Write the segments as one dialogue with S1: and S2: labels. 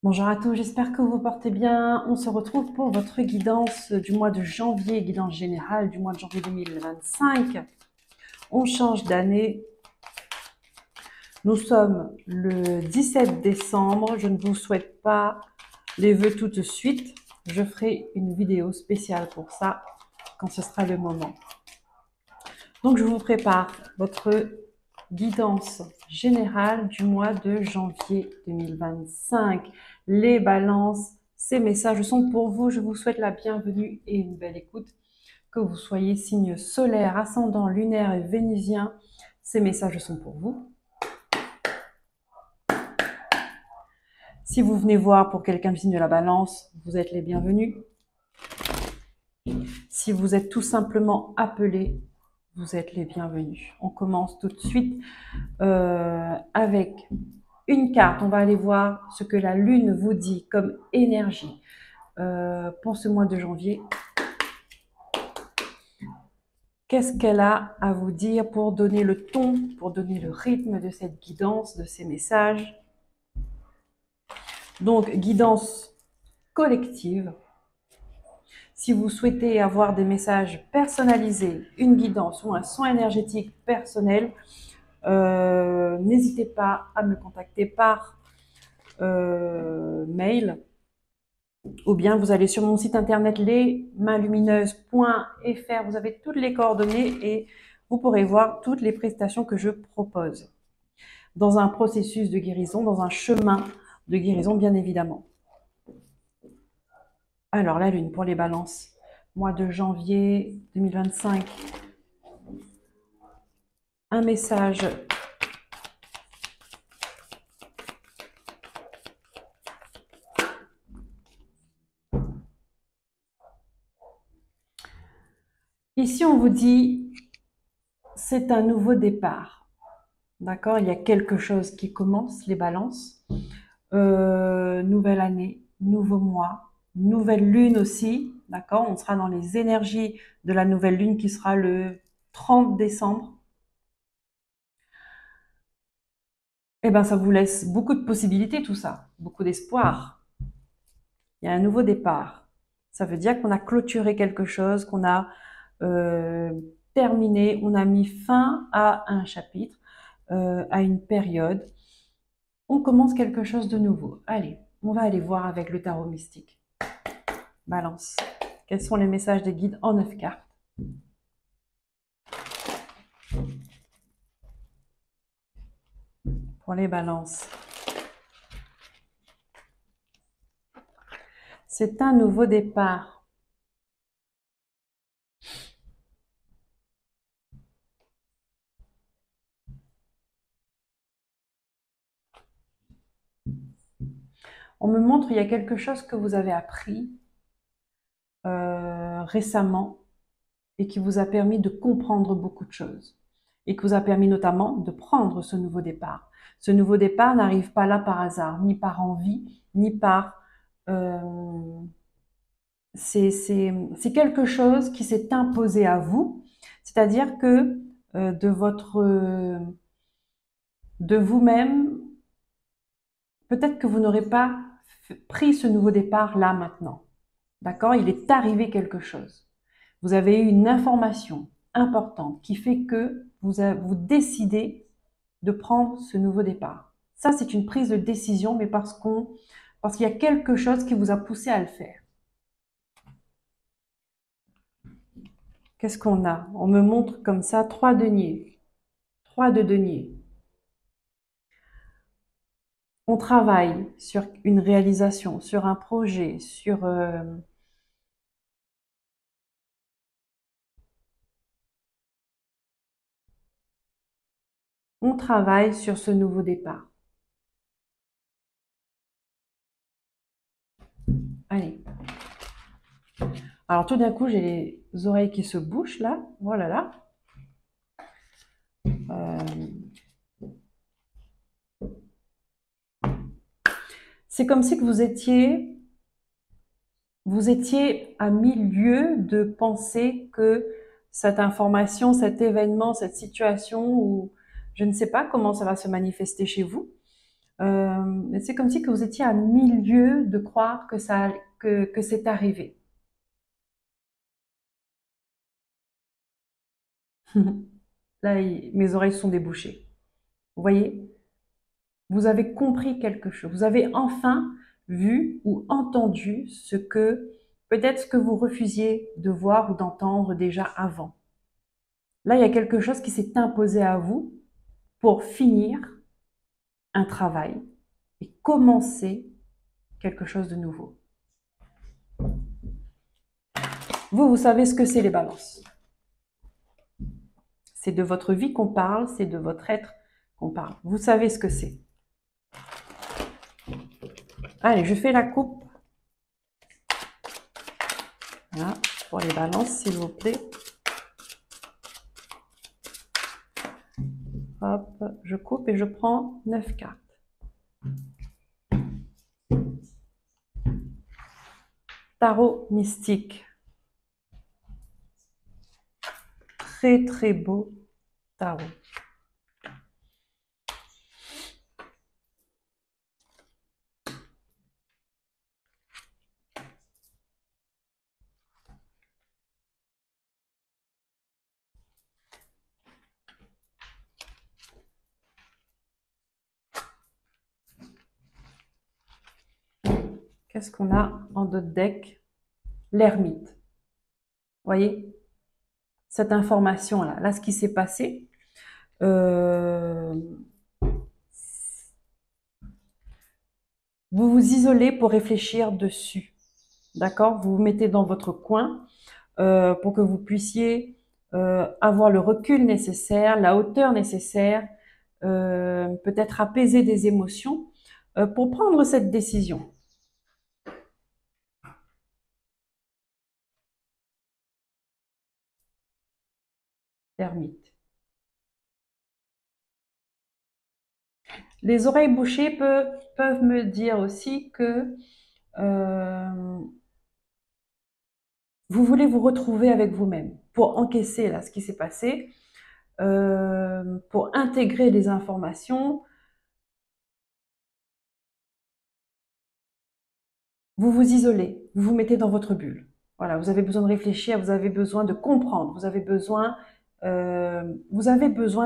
S1: Bonjour à tous, j'espère que vous vous portez bien. On se retrouve pour votre guidance du mois de janvier, guidance générale du mois de janvier 2025. On change d'année. Nous sommes le 17 décembre. Je ne vous souhaite pas les vœux tout de suite. Je ferai une vidéo spéciale pour ça quand ce sera le moment. Donc je vous prépare votre guidance générale du mois de janvier 2025. Les balances, ces messages sont pour vous. Je vous souhaite la bienvenue et une belle écoute. Que vous soyez signe solaire, ascendant, lunaire et vénusien, ces messages sont pour vous. Si vous venez voir pour quelqu'un du signe de la balance, vous êtes les bienvenus. Si vous êtes tout simplement appelé, vous êtes les bienvenus. On commence tout de suite avec une carte. On va aller voir ce que la Lune vous dit comme énergie pour ce mois de janvier. Qu'est-ce qu'elle a à vous dire pour donner le ton, pour donner le rythme de cette guidance, de ces messages? Donc, guidance collective. Si vous souhaitez avoir des messages personnalisés, une guidance ou un soin énergétique personnel, n'hésitez pas à me contacter par mail ou bien vous allez sur mon site internet lesmainlumineuses.fr, vous avez toutes les coordonnées et vous pourrez voir toutes les prestations que je propose dans un processus de guérison, dans un chemin de guérison bien évidemment. Alors la Lune pour les balances, mois de janvier 2025, un message ici on vous dit c'est un nouveau départ, d'accord, il y a quelque chose qui commence, les balances, nouvelle année, nouveau mois, nouvelle lune aussi, d'accord, on sera dans les énergies de la nouvelle lune qui sera le 30 décembre. Eh bien, ça vous laisse beaucoup de possibilités, tout ça, beaucoup d'espoir. Il y a un nouveau départ. Ça veut dire qu'on a clôturé quelque chose, qu'on a euh, terminé, on a mis fin à un chapitre, à une période. On commence quelque chose de nouveau. Allez, on va aller voir avec le tarot mystique. Balance. Quels sont les messages des guides en 9 cartes? Pour les balances. C'est un nouveau départ. On me montre qu'il y a quelque chose que vous avez appris récemment et qui vous a permis de comprendre beaucoup de choses et qui vous a permis notamment de prendre ce nouveau départ. Ce nouveau départ n'arrive pas là par hasard, ni par envie, ni par... c'est quelque chose qui s'est imposé à vous, c'est-à-dire que de vous-même, peut-être que vous n'aurez pas pris ce nouveau départ là maintenant. D'accord? Il est arrivé quelque chose. Vous avez eu une information importante qui fait que vous décidez de prendre ce nouveau départ. Ça, c'est une prise de décision, mais parce qu'il y a quelque chose qui vous a poussé à le faire. Qu'est-ce qu'on a? On me montre comme ça 3 deniers. 3 de deniers. On travaille sur une réalisation, sur un projet, on travaille sur ce nouveau départ. Allez. Alors tout d'un coup, j'ai les oreilles qui se bouchent là. Voilà là. C'est comme si que vous étiez à mille lieues de penser que cette information, cet événement, cette situation, ou je ne sais pas comment ça va se manifester chez vous, C'est comme si que vous étiez à milieu de croire que que c'est arrivé. Là, mes oreilles sont débouchées. Vous voyez? Vous avez compris quelque chose. Vous avez enfin vu ou entendu peut-être ce que vous refusiez de voir ou d'entendre déjà avant. Là, il y a quelque chose qui s'est imposé à vous pour finir un travail et commencer quelque chose de nouveau. Vous savez ce que c'est les balances. C'est de votre vie qu'on parle, c'est de votre être qu'on parle. Vous savez ce que c'est. Allez, je fais la coupe. Voilà, pour les balances, s'il vous plaît. Hop, je coupe et je prends 9 cartes. Tarot mystique. Très très beau tarot. Qu'est-ce qu'on a en d'autres decks? L'ermite. Voyez cette information-là. Là, ce qui s'est passé, vous vous isolez pour réfléchir dessus. D'accord? Vous vous mettez dans votre coin pour que vous puissiez avoir le recul nécessaire, la hauteur nécessaire, peut-être apaiser des émotions pour prendre cette décision. Ermite. Les oreilles bouchées peuvent me dire aussi que vous voulez vous retrouver avec vous-même pour encaisser là ce qui s'est passé, pour intégrer les informations. Vous vous isolez, vous vous mettez dans votre bulle. Voilà, vous avez besoin de réfléchir, vous avez besoin de comprendre, vous avez besoin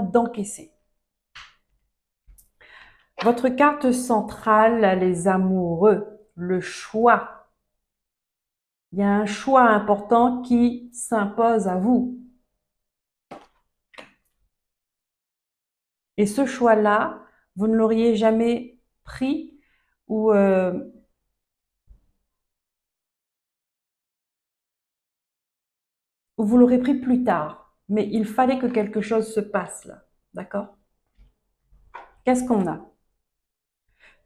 S1: d'encaisser. Votre carte centrale, les amoureux, le choix. Il y a un choix important qui s'impose à vous. Et ce choix-là, vous ne l'auriez jamais pris ou vous l'aurez pris plus tard. Mais il fallait que quelque chose se passe là. D'accord? Qu'est-ce qu'on a?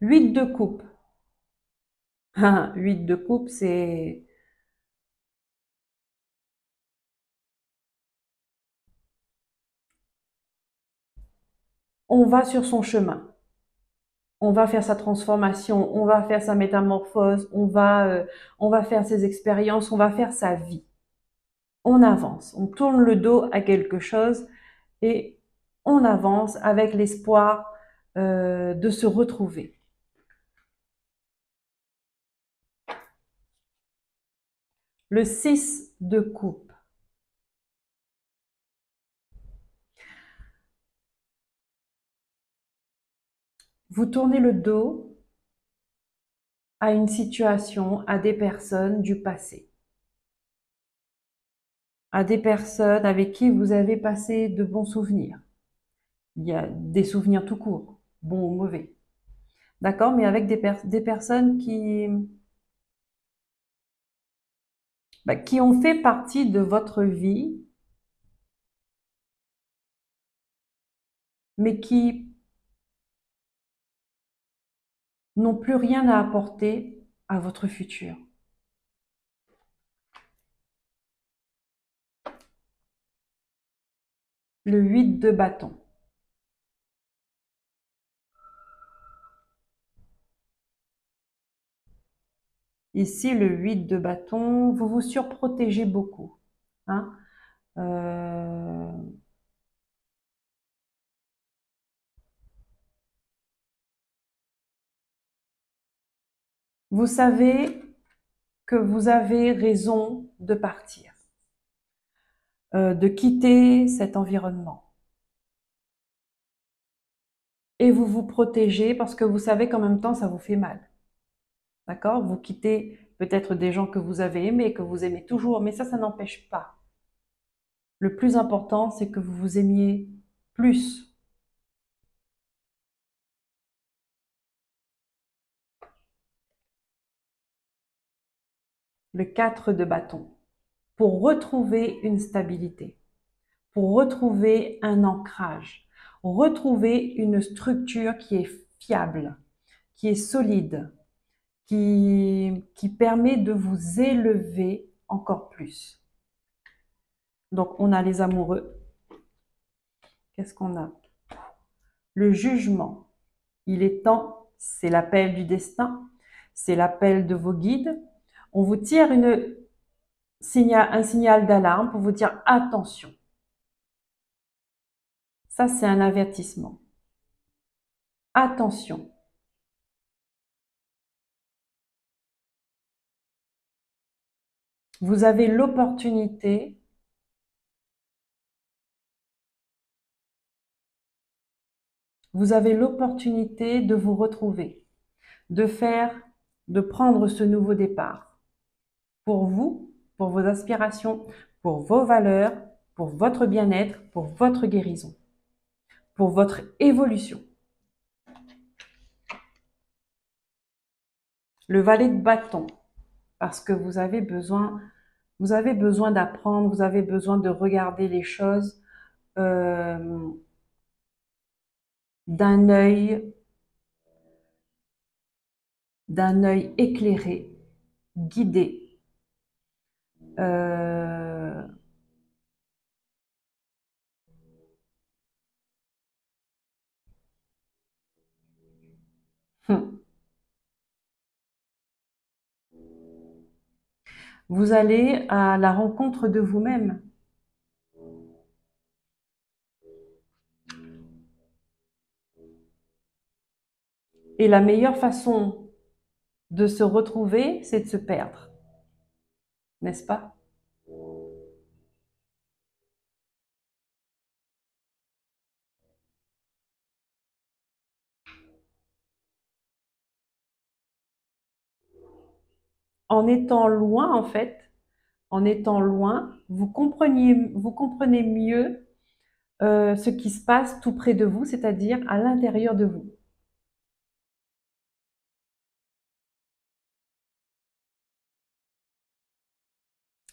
S1: 8 de coupe. 8 de coupe, c'est... On va sur son chemin. On va faire sa transformation, on va faire sa métamorphose, on va faire ses expériences, on va faire sa vie. On avance, on tourne le dos à quelque chose et on avance avec l'espoir de se retrouver. Le 6 de coupe. Vous tournez le dos à une situation, à des personnes du passé, à des personnes avec qui vous avez passé de bons souvenirs. Il y a des souvenirs tout court, bons ou mauvais. D'accord? Mais avec des personnes qui ont fait partie de votre vie, mais qui n'ont plus rien à apporter à votre futur. Le 8 de bâton. Ici, le 8 de bâton, vous vous surprotégez beaucoup. Hein? Vous savez que vous avez raison de partir, de quitter cet environnement. Et vous vous protégez parce que vous savez qu'en même temps, ça vous fait mal. D'accord? Vous quittez peut-être des gens que vous avez aimés, que vous aimez toujours, mais ça n'empêche pas. Le plus important, c'est que vous vous aimiez plus. Le 4 de bâton. Pour retrouver une stabilité, pour retrouver un ancrage, retrouver une structure qui est fiable, qui est solide, qui permet de vous élever encore plus. Donc, on a les amoureux. Qu'est-ce qu'on a? Le jugement. Il est temps, c'est l'appel du destin, c'est l'appel de vos guides. On vous tire un signal d'alarme pour vous dire attention. Ça, c'est un avertissement. Attention. Vous avez l'opportunité de vous retrouver, de prendre ce nouveau départ pour vous, pour vos aspirations, pour vos valeurs, pour votre bien-être, pour votre guérison, pour votre évolution. Le valet de bâton, parce que vous avez besoin d'apprendre, vous avez besoin de regarder les choses d'un œil éclairé, guidé. Euh, Vous allez à la rencontre de vous-même. Et la meilleure façon de se retrouver, c'est de se perdre. N'est-ce pas? En étant loin, en fait, en étant loin, vous comprenez mieux ce qui se passe tout près de vous, c'est-à-dire à l'intérieur de vous.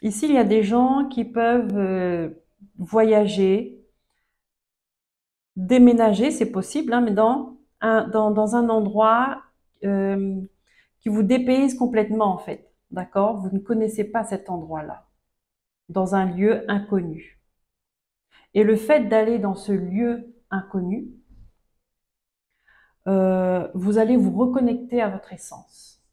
S1: Ici, il y a des gens qui peuvent voyager, déménager, c'est possible, hein, mais dans un endroit euh, qui vous dépayse complètement, en fait. D'accord? Vous ne connaissez pas cet endroit-là, dans un lieu inconnu. Et le fait d'aller dans ce lieu inconnu, vous allez vous reconnecter à votre essence.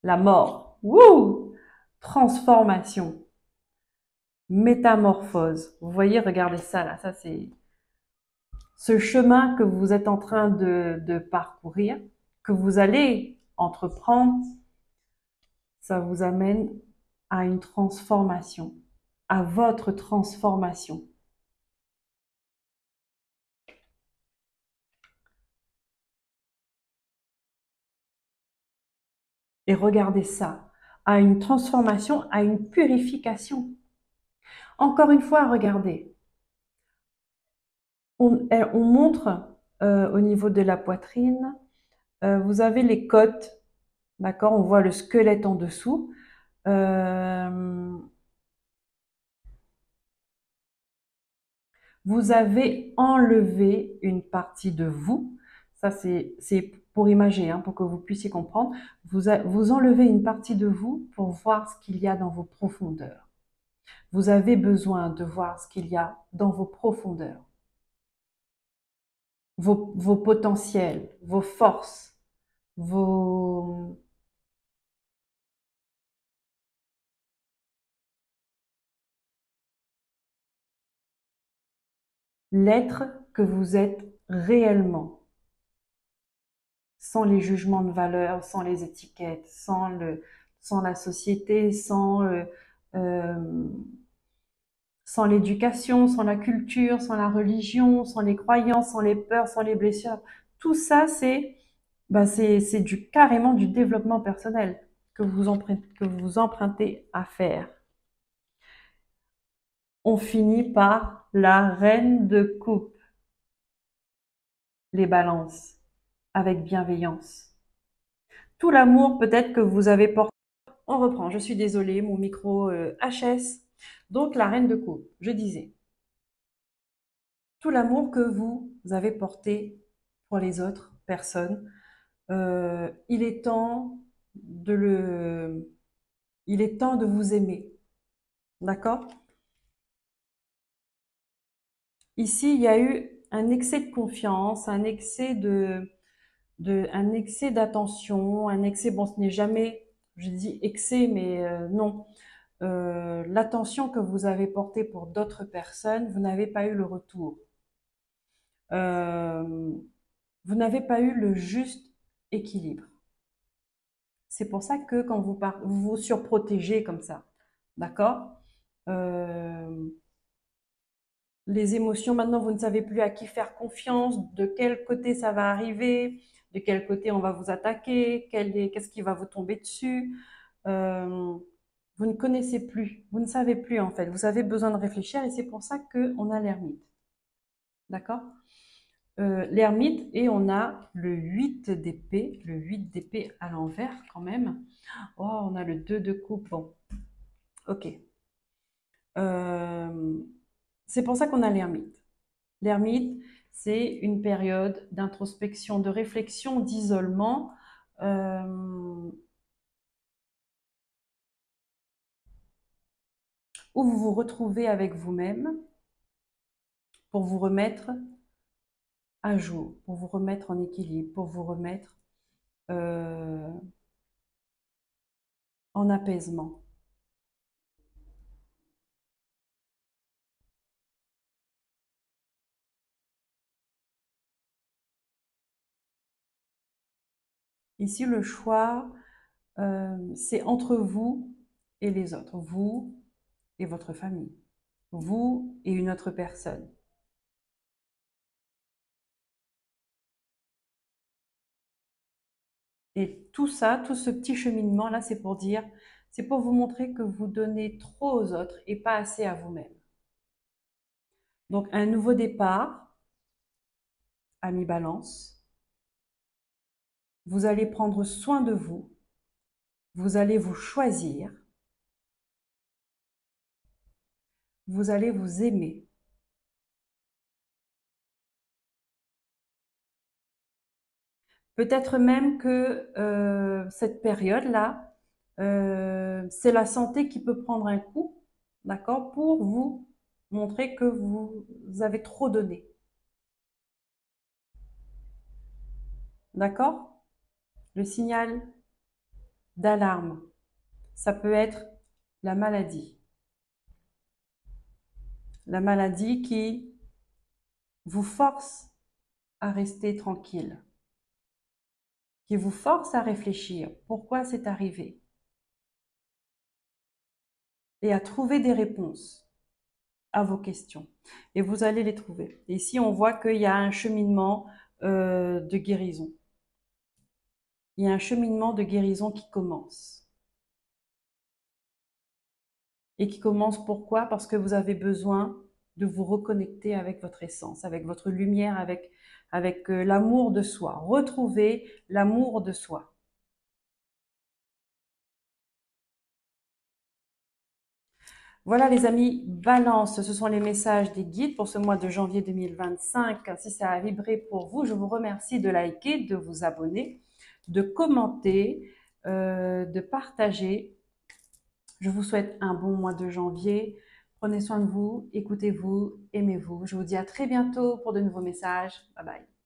S1: La mort. Wouh! Transformation. Métamorphose. Vous voyez, regardez ça là. Ça, c'est ce chemin que vous êtes en train de parcourir, que vous allez entreprendre. Ça vous amène à une transformation, à votre transformation. Et regardez ça, à une transformation, à une purification. Encore une fois, regardez. On montre au niveau de la poitrine, vous avez les côtes, d'accord? On voit le squelette en dessous. Vous avez enlevé une partie de vous. Ça, c'est pour imager, hein, pour que vous puissiez comprendre. Vous enlevez une partie de vous pour voir ce qu'il y a dans vos profondeurs. Vous avez besoin de voir ce qu'il y a dans vos profondeurs. Vos potentiels, vos forces, vos... l'être que vous êtes réellement. sans les jugements de valeur, sans les étiquettes, sans la société, euh, sans l'éducation, sans la culture, sans la religion, sans les croyances, sans les peurs, sans les blessures. Tout ça, c'est carrément du développement personnel que vous empruntez à faire. On finit par la reine de coupe, les balances, avec bienveillance. Tout l'amour peut-être que vous avez porté. On reprend, je suis désolée, mon micro HS. Donc la reine de coupe, je disais, tout l'amour que vous avez porté pour les autres personnes, il est temps il est temps de vous aimer, d'accord? Ici, il y a eu un excès de confiance, un excès d'attention, un excès, bon, ce n'est jamais, je dis excès, mais non. L'attention que vous avez portée pour d'autres personnes, vous n'avez pas eu le retour. Euh, vous n'avez pas eu le juste équilibre. C'est pour ça que quand vous vous surprotégez comme ça, d'accord? Euh, les émotions, maintenant, vous ne savez plus à qui faire confiance, de quel côté ça va arriver, de quel côté on va vous attaquer, qu'est-ce qui va vous tomber dessus. Euh, vous ne connaissez plus, vous ne savez plus en fait. Vous avez besoin de réfléchir et c'est pour ça qu'on a l'ermite. D'accord? L'ermite et on a le 8 d'épée, le 8 d'épée à l'envers quand même. Oh, on a le 2 de coupe. Bon, ok. Euh, c'est pour ça qu'on a l'ermite. L'ermite, c'est une période d'introspection, de réflexion, d'isolement. euh, où vous vous retrouvez avec vous-même pour vous remettre à jour, pour vous remettre en équilibre, pour vous remettre euh, en apaisement. Ici, le choix, c'est entre vous et les autres, vous et votre famille, vous et une autre personne. Et tout ça, tout ce petit cheminement-là, c'est pour dire, c'est pour vous montrer que vous donnez trop aux autres et pas assez à vous-même. Donc, un nouveau départ, ami Balance. Vous allez prendre soin de vous. Vous allez vous choisir. Vous allez vous aimer. Peut-être même que cette période-là, c'est la santé qui peut prendre un coup, d'accord, pour vous montrer que vous avez trop donné. D'accord? Le signal d'alarme, ça peut être la maladie. La maladie qui vous force à rester tranquille, qui vous force à réfléchir pourquoi c'est arrivé et à trouver des réponses à vos questions. Et vous allez les trouver. Et ici, on voit qu'il y a un cheminement de guérison. Il y a un cheminement de guérison qui commence. Et qui commence pourquoi? Parce que vous avez besoin de vous reconnecter avec votre essence, avec votre lumière, avec l'amour de soi. Retrouver l'amour de soi. Voilà les amis, Balance, ce sont les messages des guides pour ce mois de janvier 2025. Si ça a vibré pour vous, je vous remercie de liker, de vous abonner, de commenter, de partager. Je vous souhaite un bon mois de janvier. Prenez soin de vous, écoutez-vous, aimez-vous. Je vous dis à très bientôt pour de nouveaux messages. Bye bye.